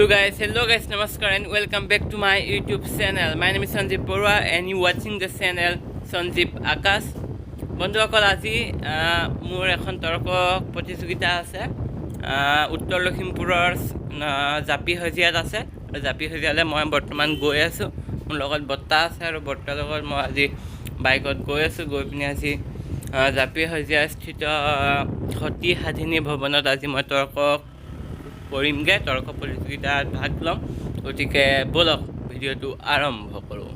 So guys, hello guys, namaskar and welcome back to my YouTube channel. My name is Sanjeev Borua and you watching the channel Sanjeev Akash. বন্ধুসকল আজি মোৰ এখন তৰ্ক প্ৰতিযোগিতা আছে উত্তৰ লখিমপুৰৰ জাপি হজিয়াত আছে জাপি হজিয়ালে মই বৰ্তমান গৈ আছো মোৰ লগত বৰ্তা আছে আৰু বৰ্তাৰ লগত মই আজি বাইকত গৈ আছো গৈ পিনে আজি জাপি হজিয়া স্থিত সতী সাধিনী ভৱনত আজি মই তৰ্ক কৰিমগে তৰ্ক প্ৰতিযোগিতাত ভাগ ল'ম গতিকে বলক ভিডিঅ'টো আৰম্ভ কৰোঁ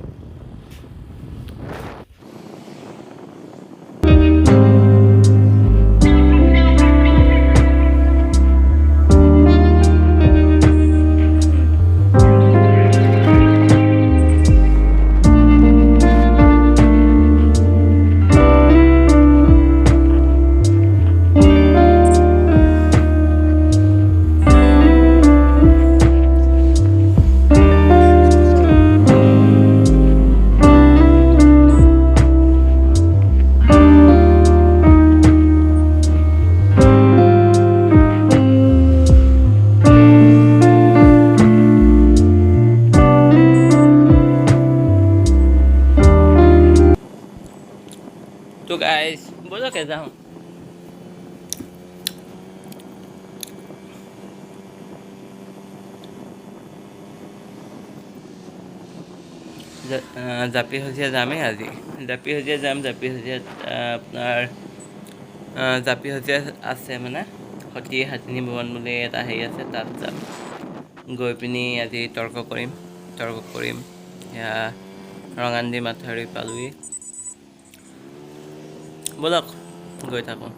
तो गाइस बोलो कैसा हूँ জাপি হজিয়া যামেই আজি জাপি হজিয়া যাম জাপি হজিয়াত আপোনাৰ জাপি হজিয়া আছে মানে সতী সাধিনী ভৱন বুলি এটা হেৰি আছে তাত যাম গৈ পিনি আজি তৰ্ক কৰিম এয়া ৰঙান্দি মাথাউৰি পালোহি বলক গৈ থাকোঁ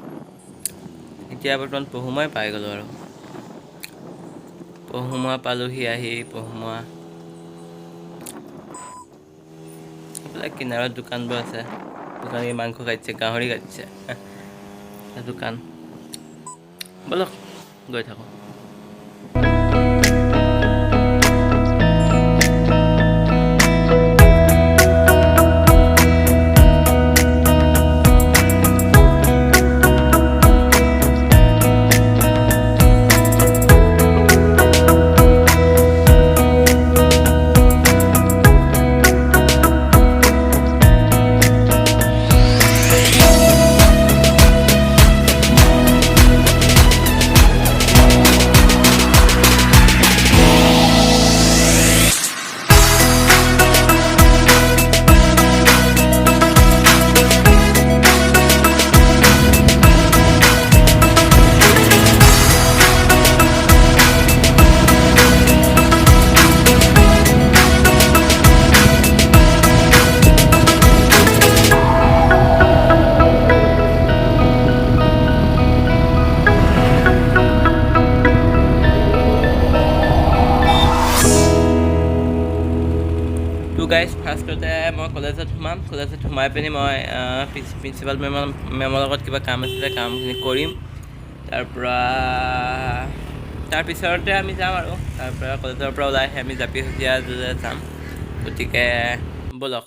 এতিয়া বৰ্তমান পহুমই পাই গ'লোঁ আৰু পহুমা পালোহি আহি পহুমা এইবিলাক কিনাৰত দোকানবোৰ আছে দোকানী মাংস কাটিছে গাহৰি কাটিছে দোকান বলক গৈ থাকোঁ গাইজ ফাৰ্ষ্টতে মই কলেজত সোমাই পিনি মই প্ৰিন্সিপাল মেমৰ লগত কিবা কাম আছিলে কামখিনি কৰিম তাৰপিছতে আমি যাম আৰু তাৰপৰা কলেজৰ পৰা ওলাই আহি আমি জাপি হজিয়া যাম গতিকে বলক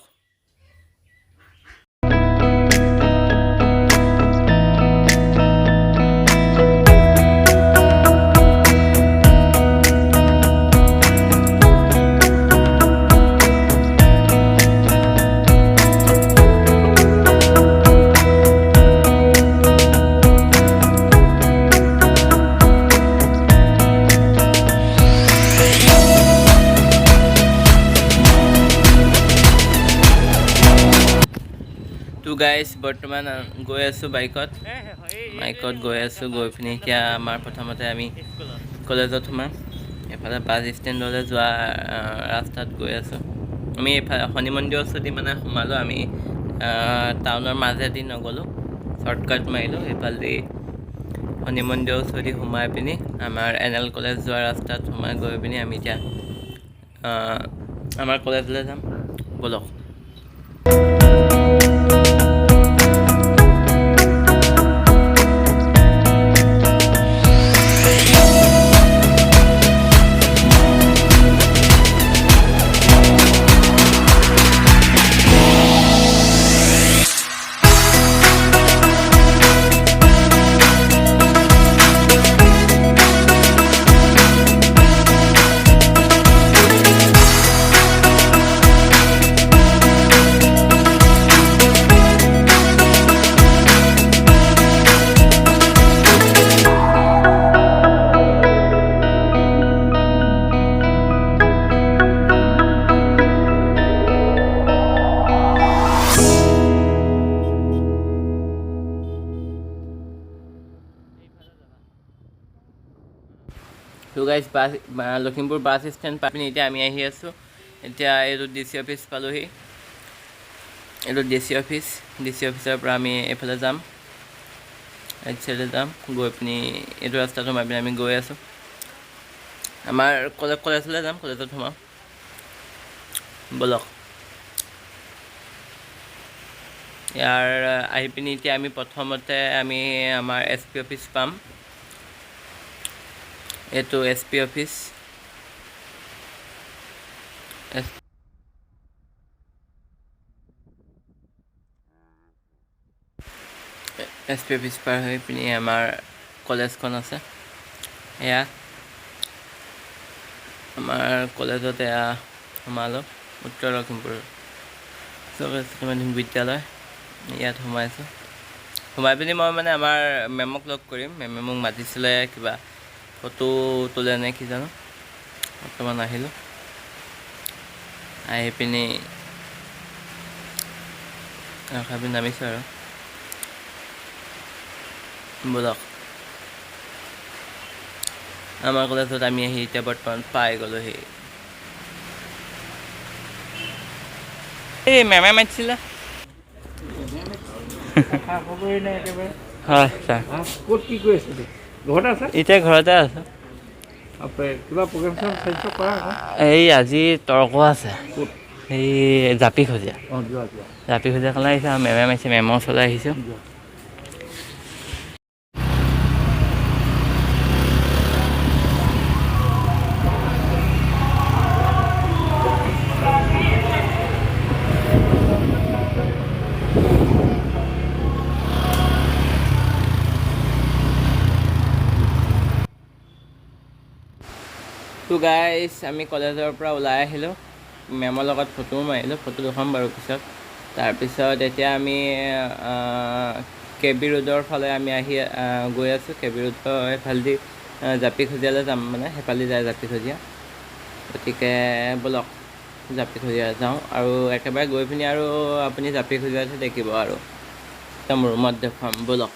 গাইজ বৰ্তমান গৈ আছোঁ বাইকত গৈ আছোঁ গৈ পিনি এতিয়া আমাৰ প্ৰথমতে আমি কলেজত সোমাম এফালে বাছ ষ্টেণ্ডলৈ যোৱা ৰাস্তাত গৈ আছোঁ আমি এইফালে শনি মন্দিৰৰ ওচৰতে মানে সোমালোঁ আমি টাউনৰ মাজেদি নগ'লোঁ শ্বৰ্টকাট মাৰিলোঁ এইফালেদি শনি মন্দিৰৰ ওচৰতে সোমাই পিনি আমাৰ NL কলেজ যোৱা ৰাস্তাত সোমাই গৈ পিনি আমি এতিয়া আমাৰ কলেজলৈ যাম বলক তো গাইজ লখিমপুৰ বাছ ষ্টেণ্ড পাই পিনি এতিয়া আমি আহি আছোঁ। এতিয়া এইটো DC অফিচ পালোহি। এইটো DC অফিচৰ পৰা আমি এইফালে যাম, এইট চাইডে যাম, গৈ পিনি এইটো ৰাস্তাত সোমাই পিনি আমি গৈ আছোঁ। আমাৰ কলেজলৈ যাম, কলেজত সোমাম ব'লক। ইয়াৰ আহি পিনি এতিয়া আমি প্ৰথমতে আমি আমাৰ SP অফিচ পাম। এইটো SP অফিচ। SP অফিচ পাৰ হৈ পিনি আমাৰ কলেজখন আছে। এয়া আমাৰ কলেজত এয়া সোমালোঁ, উত্তৰ লখিমপুৰ চৰকাৰী মাধ্যমিক বিদ্যালয়। ইয়াত সোমাইছোঁ। সোমাই পিনি মই মানে আমাৰ মেমক লগ কৰিম। মেমে মোক মাতিছিলে কিবা ফটো তোলে নে কি জানো। বৰ্তমান আহিলোঁ, আহি পিনি খাই পিনি নামিছোঁ আৰু ব'লক। আমাৰ কলেজত আমি আহি এতিয়া বৰ্তমান পাই গ'লোহি। এই মেমে মাতিছিলে। হয় ছাৰ। ক'ত কি কৰি আছে? ঘৰতে আছে? এতিয়া ঘৰতে আছোঁ। কিবা প্ৰগ্ৰেম কৰা? এই আজি তৰ্ক আছে, এই জাপি খজীয়া কাৰণে আহিছোঁ। আৰু মেমে মাতিছে, মেমৰ ওচৰলৈ আহিছোঁ। তো গাইজ আমি কলেজৰ পৰা ওলাই আহিলোঁ, মেমৰ লগত ফটোও মাৰিলোঁ, ফটো দেখাম বাৰু পিছত। তাৰপিছত এতিয়া আমি KB ৰোডৰ ফালে আমি গৈ আছোঁ। KB ৰোডৰ সেইফালেদি জাপি খজীয়ালৈ যাম, মানে সেইফালেদি যায় জাপি খজীয়া। গতিকে ব'লক জাপি খজীয়া যাওঁ, আৰু একেবাৰে গৈ পিনি আৰু আপুনি জাপি খজীয়াতহে দেখিব আৰু একদম ৰুমত দেখুৱাম, ব'লক।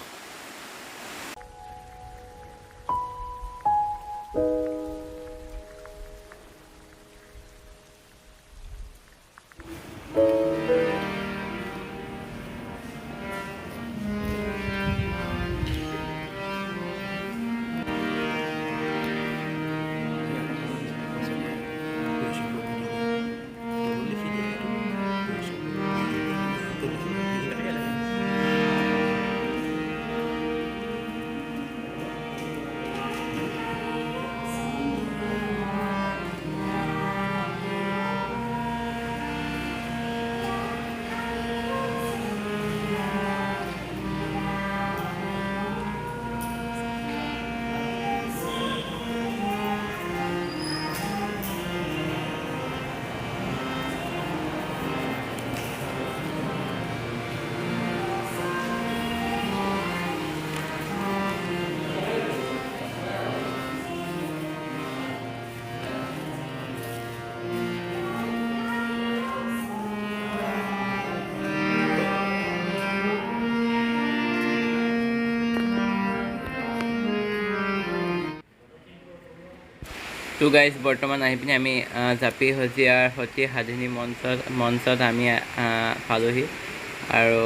তো গাইজ বৰ্তমান আহি পিনি আমি জাপি খজীয়াৰ সতী সাধিনী মঞ্চত আমি পালোহি। আৰু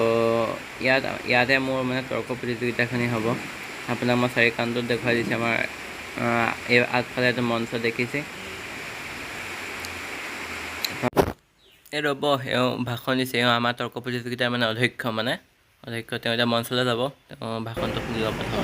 ইয়াতে মোৰ মানে তৰ্ক প্ৰতিযোগিতাখিনি হ'ব। আপোনাক মই চাৰিকাণ্টত দেখুৱাই দিছোঁ। আমাৰ এই আগফালে এটা মঞ্চ দেখিছে। এই ৰ'ব, এওঁ ভাষণ দিছে। এওঁ আমাৰ তৰ্ক প্ৰতিযোগিতাৰ মানে অধ্যক্ষ। তেওঁ এতিয়া মঞ্চলৈ যাব, তেওঁ ভাষণটো শুনি ল'ব প্ৰথম।